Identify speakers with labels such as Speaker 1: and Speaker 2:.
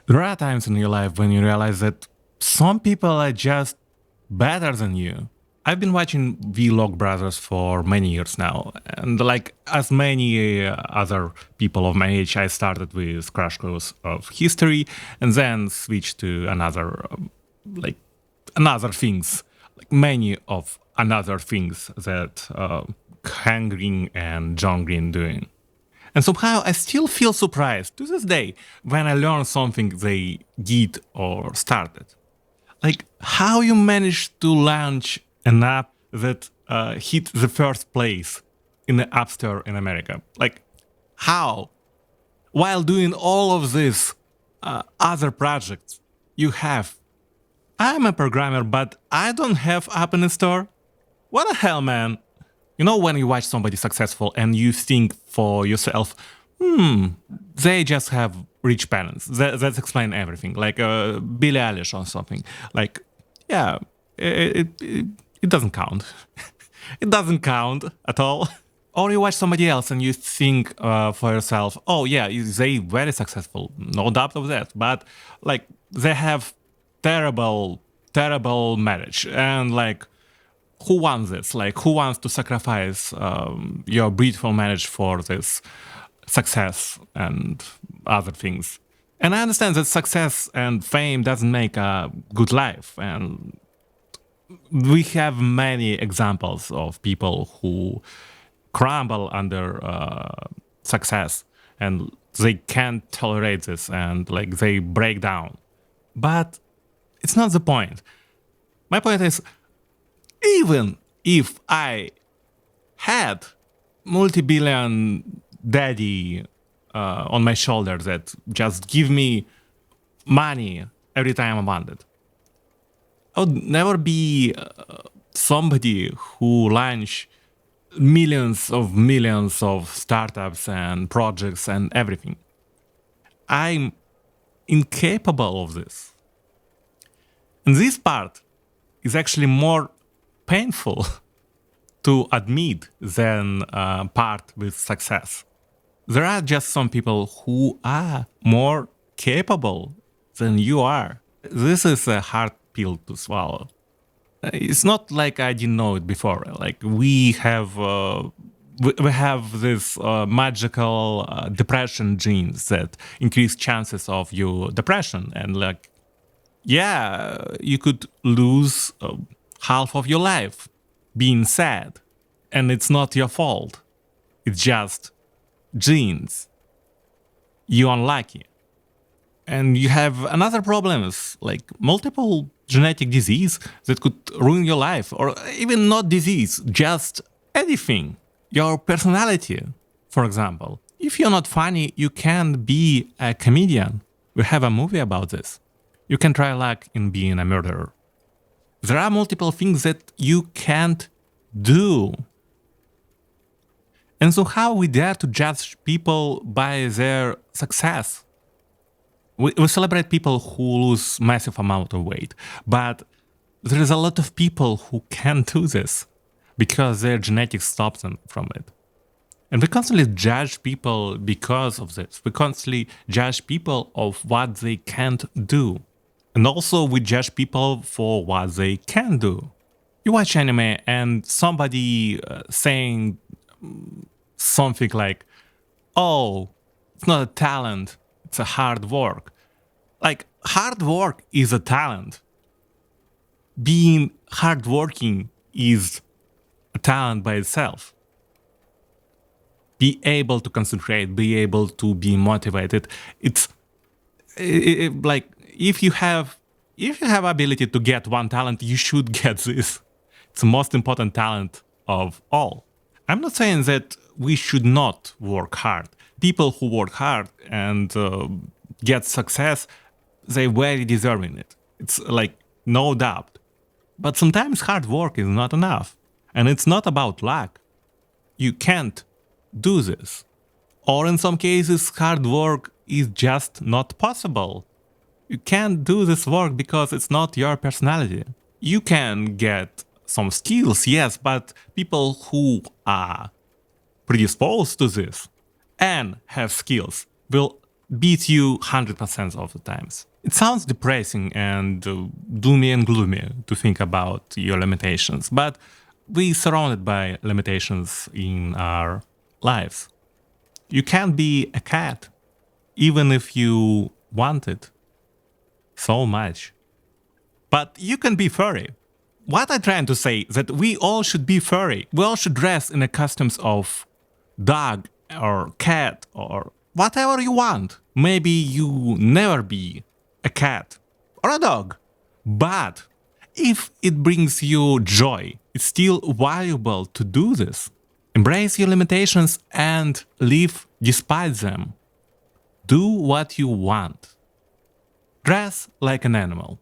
Speaker 1: There are times in your life when you realize that some people are just better than you. I've been watching Vlog Brothers for many years now, and like as many other people of my age, I started with Crash Course of History, and then switched to like another things, like many of another things that Hank Green and John Green doing. And somehow I still feel surprised to this day when I learn something they did or started. Like how you managed to launch an app that hit the first place in the App Store in America. Like how, while doing all of these other projects you have. I'm a programmer, but I don't have app in the store. What the hell, man? You know when you watch somebody successful and you think for yourself, they just have rich parents. That's explain everything. Like Billie Eilish or something. Like, yeah, it doesn't count. It doesn't count at all. Or you watch somebody else and you think for yourself, oh yeah, they very successful, no doubt of that. But like they have terrible marriage and like who wants this? Like, who wants to sacrifice your beautiful marriage for this success and other things? And I understand that success and fame doesn't make a good life. And we have many examples of people who crumble under success and they can't tolerate this and like they break down. But it's not the point. My point is, even if I had multi-billion daddy on my shoulder that just give me money every time I want it, I would never be somebody who launch millions of startups and projects and everything. I'm incapable of this. And this part is actually more painful to admit than part with success. There are just some people who are more capable than you are. This is a hard pill to swallow. It's not like I didn't know it before. Like we have this magical depression genes that increase chances of your depression, and like yeah, you could lose half of your life being sad, and it's not your fault. It's just genes. You're unlucky. And you have another problems like multiple genetic disease that could ruin your life, or even not disease, just anything. Your personality, for example. If you're not funny, you can't be a comedian. We have a movie about this. You can try luck in being a murderer. There are multiple things that you can't do. And so how we dare to judge people by their success? We celebrate people who lose massive amount of weight, but there is a lot of people who can't do this because their genetics stops them from it. And we constantly judge people because of this. We constantly judge people of what they can't do. And also we judge people for what they can do. You watch anime and somebody saying something like, oh, it's not a talent, it's a hard work. Like, hard work is a talent. Being hardworking is a talent by itself. Be able to concentrate, be able to be motivated. It's like if you have ability to get one talent, you should get this. It's the most important talent of all. I'm not saying that we should not work hard. People who work hard and get success, they very deserving it. It's like no doubt. But sometimes hard work is not enough. And it's not about luck. You can't do this. Or in some cases, hard work is just not possible. You can't do this work because it's not your personality. You can get some skills, yes, but people who are predisposed to this and have skills will beat you 100% of the times. It sounds depressing and doomy and gloomy to think about your limitations, but we're surrounded by limitations in our lives. You can't be a cat, even if you want it so much. But you can be furry. What I'm trying to say is that we all should be furry. We all should dress in the costumes of dog or cat or whatever you want. Maybe you never be a cat or a dog. But if it brings you joy, it's still valuable to do this. Embrace your limitations and live despite them. Do what you want. Dress like an animal.